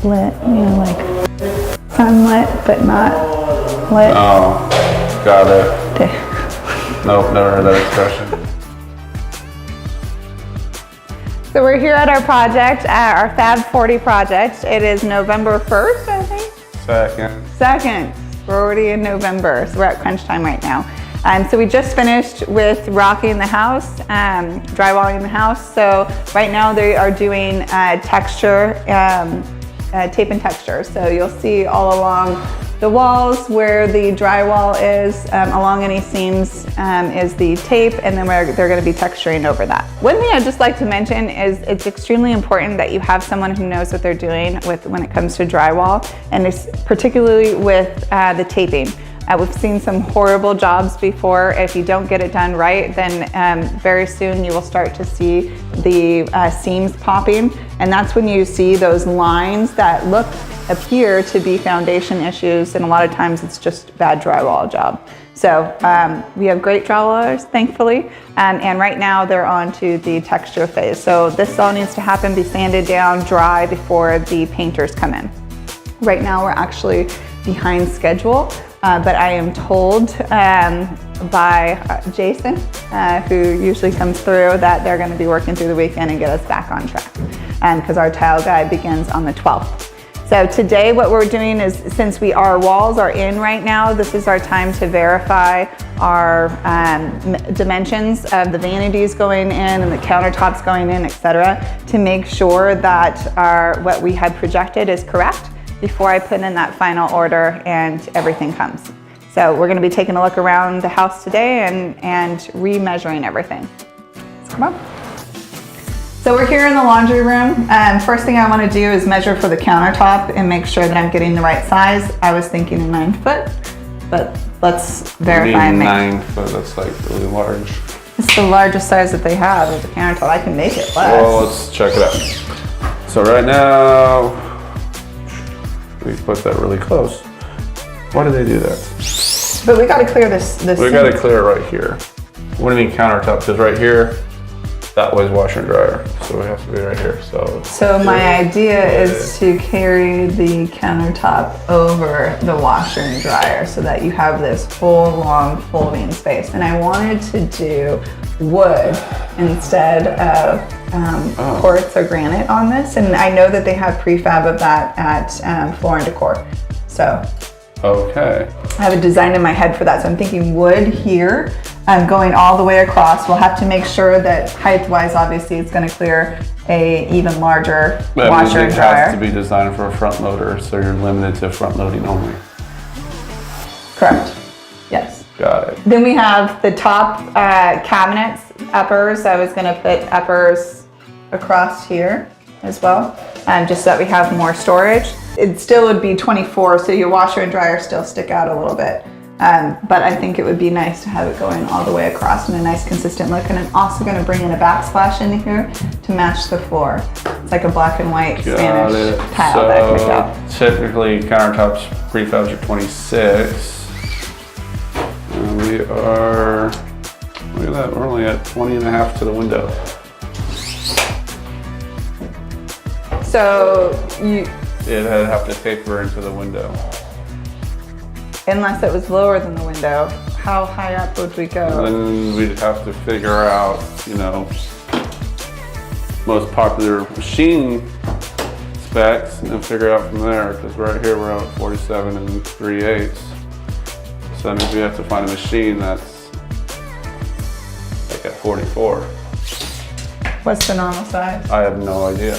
lit, you know, like sunlit, but not lit. Oh, got it. Nope, never heard that expression. So we're here at our project, our Fab 40 project. It is November 1st, I think? Second. We're already in November, so we're at crunch time right now. So we just finished with rocking the house, drywalling the house. So right now they are doing texture, tape and texture. So you'll see all along the walls where the drywall is, along any seams is the tape, and then they're going to be texturing over that. One thing I'd just like to mention is it's extremely important that you have someone who knows what they're doing when it comes to drywall, and it's particularly with the taping. We've seen some horrible jobs before. If you don't get it done right, then very soon you will start to see the seams popping, and that's when you see those lines that appear to be foundation issues, and a lot of times it's just bad drywall job. So we have great drywallers, thankfully, and right now they're on to the texture phase. So this all needs to happen, be sanded down, dry before the painters come in. Right now we're actually behind schedule, but I am told by Jason, who usually comes through, that they're going to be working through the weekend and get us back on track, because our tile guide begins on the 12th. So today what we're doing is, since our walls are in right now, this is our time to verify our dimensions of the vanities going in and the countertops going in, etc., to make sure that what we had projected is correct before I put in that final order and everything comes. So we're going to be taking a look around the house today and re-measuring everything. So come on. So we're here in the laundry room. First thing I want to do is measure for the countertop and make sure that I'm getting the right size. I was thinking a 9 foot, but let's verify. 9 foot, that's like really large. It's the largest size that they have of the countertop. I can make it less. Well, let's check it out. So right now, we put that really close. Why do they do that? But we got to clear this. We got to clear it right here. What do you mean countertop? Because right here, that was washer and dryer, so we have to be right here. So my idea is to carry the countertop over the washer and dryer so that you have this whole long folding space. And I wanted to do wood instead of quartz or granite on this. And I know that they have prefab of that at Floor & Decor. So okay. I have a design in my head for that. So I'm thinking wood here, going all the way across. We'll have to make sure that height-wise, obviously, it's going to clear a even larger washer and dryer. It has to be designed for a front loader, so you're limited to front loading only. Correct. Yes. Got it. Then we have the top cabinets, uppers. I was going to put uppers across here as well, just so that we have more storage. It still would be 24, so your washer and dryer still stick out a little bit. But I think it would be nice to have it going all the way across in a nice consistent look. And I'm also going to bring in a backsplash in here to match the floor. It's like a black and white Spanish tile that I picked out. Typically countertops prefabs are 26. And we are, look at that, we're only at 20 and a half to the window. So It'd have to taper into the window. Unless it was lower than the window, how high up would we go? Then we'd have to figure out, most popular machine specs and then figure out from there, because right here we're at 47 and 3/8. So that means we have to find a machine that's like at 44. What's the normal size? I have no idea.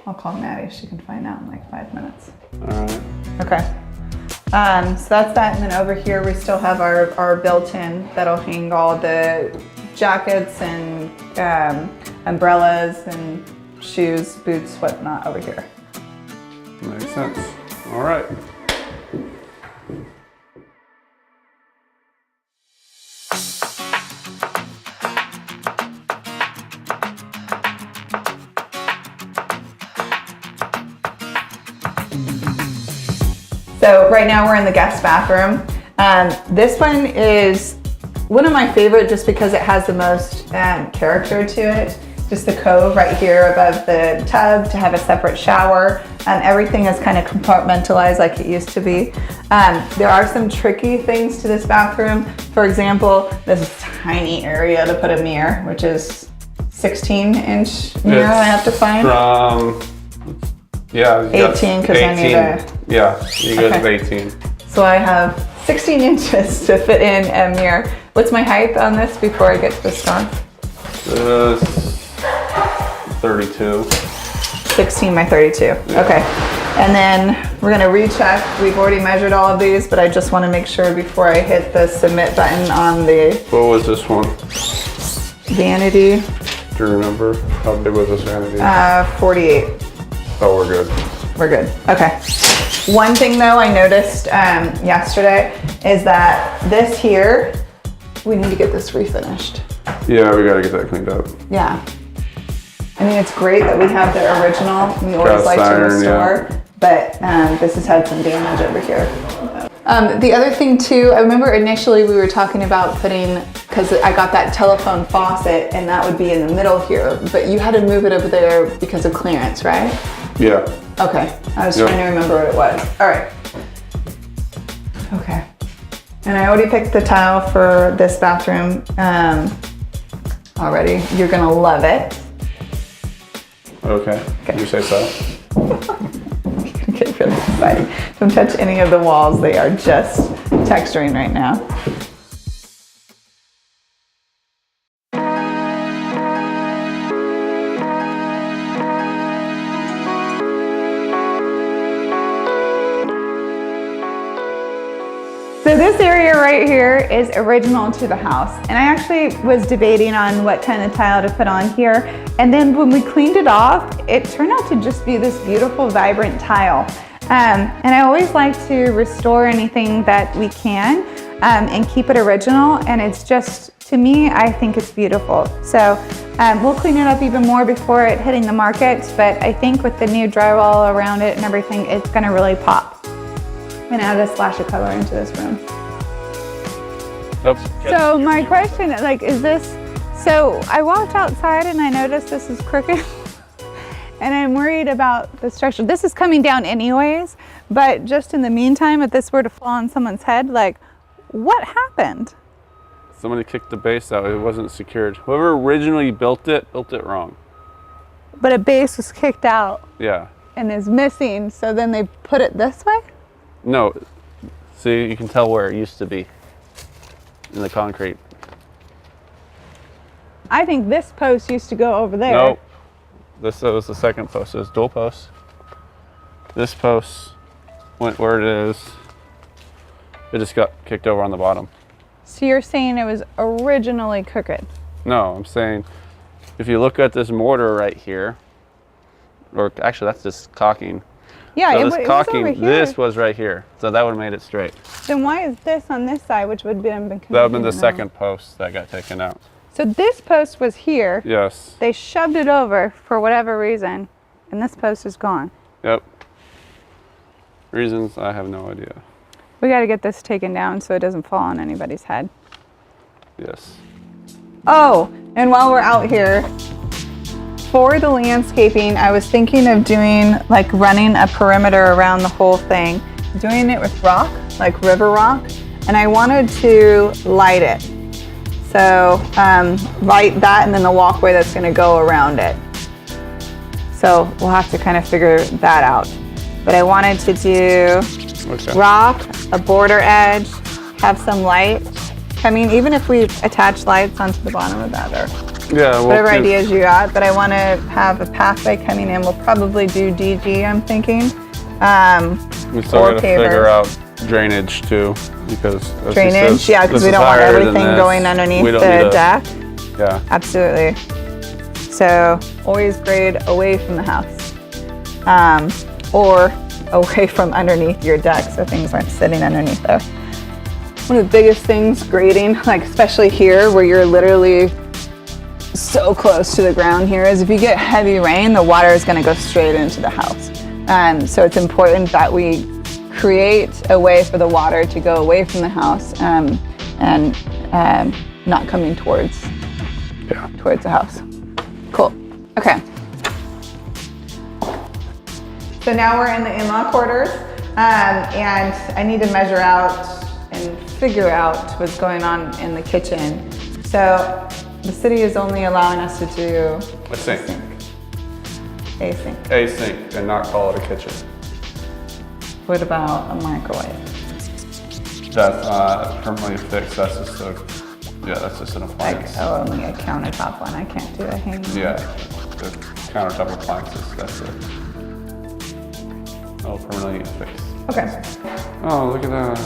I'll call Maddie, she can find out in like 5 minutes. All right. Okay. So that's that, and then over here we still have our built-in that'll hang all the jackets and umbrellas and shoes, boots, whatnot over here. Makes sense. All right. So right now we're in the guest bathroom. This one is one of my favorite just because it has the most character to it. Just the cove right here above the tub to have a separate shower. Everything is kind of compartmentalized like it used to be. There are some tricky things to this bathroom. For example, this tiny area to put a mirror, which is 16-inch mirror I have to find. Yeah, 18 because I need a... Yeah, you go to 18. So I have 16 inches to fit in a mirror. What's my height on this before I get to the sconce? 32. 16 by 32. Yeah. Okay. And then we're gonna recheck. We've already measured all of these, but I just want to make sure before I hit the submit button on the... What was this one? Vanity. Do you remember? How big was this vanity? 48. Oh, we're good. We're good. Okay. One thing though I noticed yesterday is that this here, we need to get this refinished. Yeah, we gotta get that cleaned up. Yeah. I mean, it's great that we have the original. We always like to restore, but this has had some damage over here. The other thing too, I remember initially we were talking about putting, because I got that telephone faucet and that would be in the middle here, but you had to move it over there because of clearance, right? Yeah. Okay, I was trying to remember what it was. All right. Okay. And I already picked the tile for this bathroom already. You're gonna love it. Okay. You say so. Get really exciting. Don't touch any of the walls. They are just texturing right now. So this area right here is original to the house. And I actually was debating on what kind of tile to put on here. And then when we cleaned it off, it turned out to just be this beautiful, vibrant tile. And I always like to restore anything that we can and keep it original. And it's just, to me, I think it's beautiful. So we'll clean it up even more before it hitting the market. But I think with the new drywall around it and everything, it's gonna really pop. I'm gonna add a splash of color into this room. Oops. So my question, like, is this, so I walked outside and I noticed this is crooked and I'm worried about the structure. This is coming down anyways, but just in the meantime, if this were to fall on someone's head, like, what happened? Somebody kicked the base out, it wasn't secured. Whoever originally built it wrong. But a base was kicked out. Yeah. And is missing, so then they put it this way? No, see, you can tell where it used to be in the concrete. I think this post used to go over there. Nope, this was the second post. It was dual post. This post went where it is. It just got kicked over on the bottom. So you're saying it was originally crooked? No, I'm saying if you look at this mortar right here, or actually that's just caulking. Yeah, so it this was caulking, over here. this was right here. So that would have made it straight. Then why is this on this side, which would have been That would have been the second post that got taken out. So this post was here. Yes. They shoved it over for whatever reason, and this post is gone. Yep. Reasons, I have no idea. We got to get this taken down so it doesn't fall on anybody's head. Yes. Oh, and while we're out here, for the landscaping, I was thinking of doing, like, running a perimeter around the whole thing, doing it with rock, like river rock, and I wanted to light it. So light that and then the walkway that's gonna go around it. So we'll have to kind of figure that out. But I wanted to do rock, a border edge, have some light. I mean, even if we attach lights onto the bottom of that, or yeah, whatever ideas you got, but I want to have a pathway coming in. We'll probably do DG, I'm thinking. We still got to figure out drainage too, because drainage, yeah, because we don't want everything going underneath the deck. Yeah, absolutely. So always grade away from the house, or away from underneath your deck, so things aren't sitting underneath there. One of the biggest things grading, like especially here where you're literally so close to the ground here, is if you get heavy rain, the water is going to go straight into the house. So it's important that we create a way for the water to go away from the house and not coming towards the house. Cool. Okay. So now we're in the in-law quarters, and I need to measure out and figure out what's going on in the kitchen. So the city is only allowing us to do a sink. A sink. A sink, and not call it a kitchen. What about a microwave? That's not permanently fixed. That's just that's just an appliance. Like, only a countertop one. I can't do a hanging. Yeah, the countertop appliances. That's it. Oh, permanently fixed. Okay. Oh, look at that.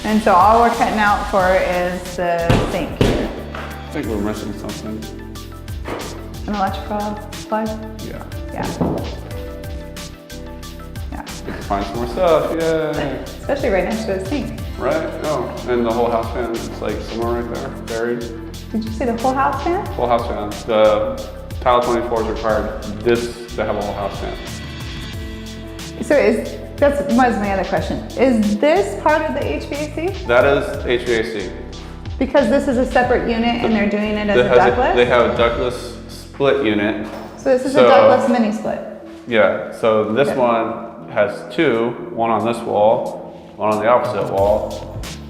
And so all we're cutting out for is the sink. I think we're missing something. An electrical plug? Yeah. Yeah. We can find some more stuff, yay! Especially right next to the sink. Right? Oh, and the whole house fan is like somewhere right there, buried. Did you see the whole house fan? Whole house fan. The Title 24 is required this to have a whole house fan. So that was my other question. Is this part of the HVAC? That is HVAC. Because this is a separate unit and they're doing it as a ductless? They have a ductless split unit. So this is a ductless mini split? Yeah, so this one has two, one on this wall, one on the opposite wall,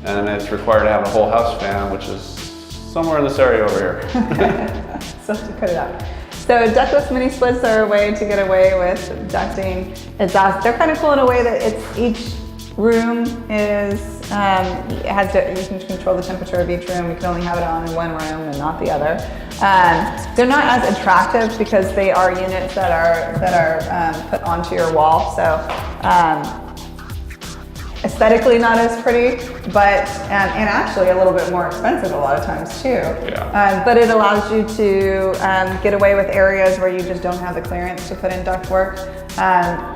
and then it's required to have a whole house fan, which is somewhere in this area over here. Okay, so to cut it out. So ductless mini splits are a way to get away with ducting exhaust. They're kind of cool in a way that each room is, you can control the temperature of each room. You can only have it on in one room and not the other. They're not as attractive because they are units that are put onto your wall. So aesthetically not as pretty, but and actually a little bit more expensive a lot of times too. Yeah. But it allows you to get away with areas where you just don't have the clearance to put in ductwork,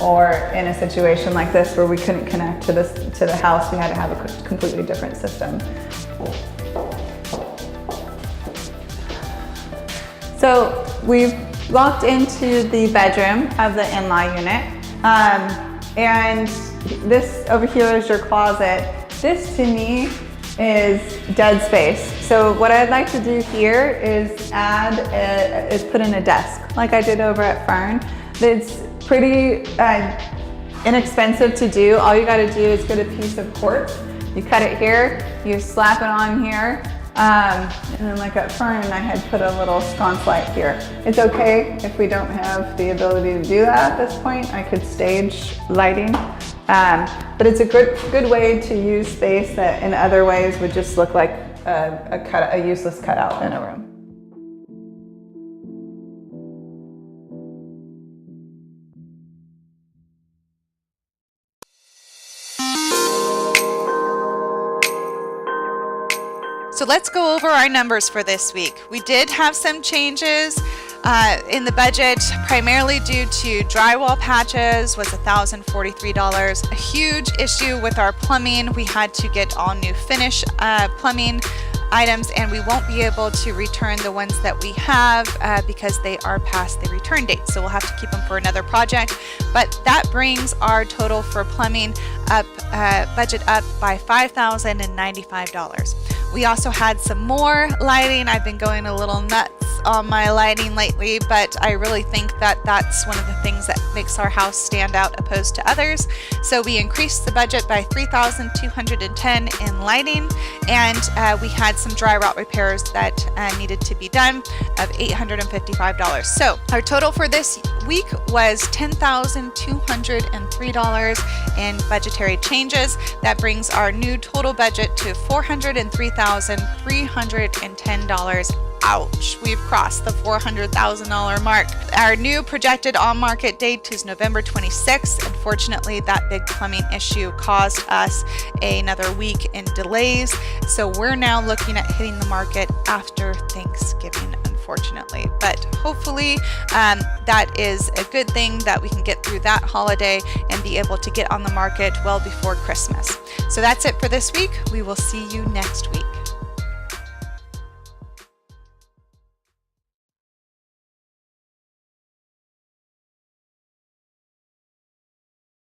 or in a situation like this where we couldn't connect to the house, we had to have a completely different system. So we've walked into the bedroom of the in-law unit, and this over here is your closet. This to me is dead space. So what I'd like to do here is put in a desk like I did over at Fern. It's pretty inexpensive to do. All you gotta do is get a piece of quartz. You cut it here, you slap it on here, and then like at Fern, I had put a little sconce light here. It's okay if we don't have the ability to do that at this point. I could stage lighting, but it's a good way to use space that in other ways would just look like a useless cutout in a room. So let's go over our numbers for this week. We did have some changes in the budget, primarily due to drywall patches was $1,043. A huge issue with our plumbing. We had to get all new finish plumbing items, and we won't be able to return the ones that we have because they are past the return date. So we'll have to keep them for another project. But that brings our total for plumbing up, budget up by $5,095. We also had some more lighting. I've been going a little nuts on my lighting lately, but I really think that that's one of the things that makes our house stand out opposed to others. So we increased the budget by $3,210 in lighting, and we had some dry rot repairs that needed to be done of $855. So our total for this week was $10,203 in budgetary changes. That brings our new total budget to $403,310. Ouch, we've crossed the $400,000 mark. Our new projected on-market date is November 26th. Unfortunately, that big plumbing issue caused us another week in delays. So we're now looking at hitting the market after Thanksgiving, unfortunately. But hopefully that is a good thing that we can get through that holiday and be able to get on the market well before Christmas. So that's it for this week. We will see you next week.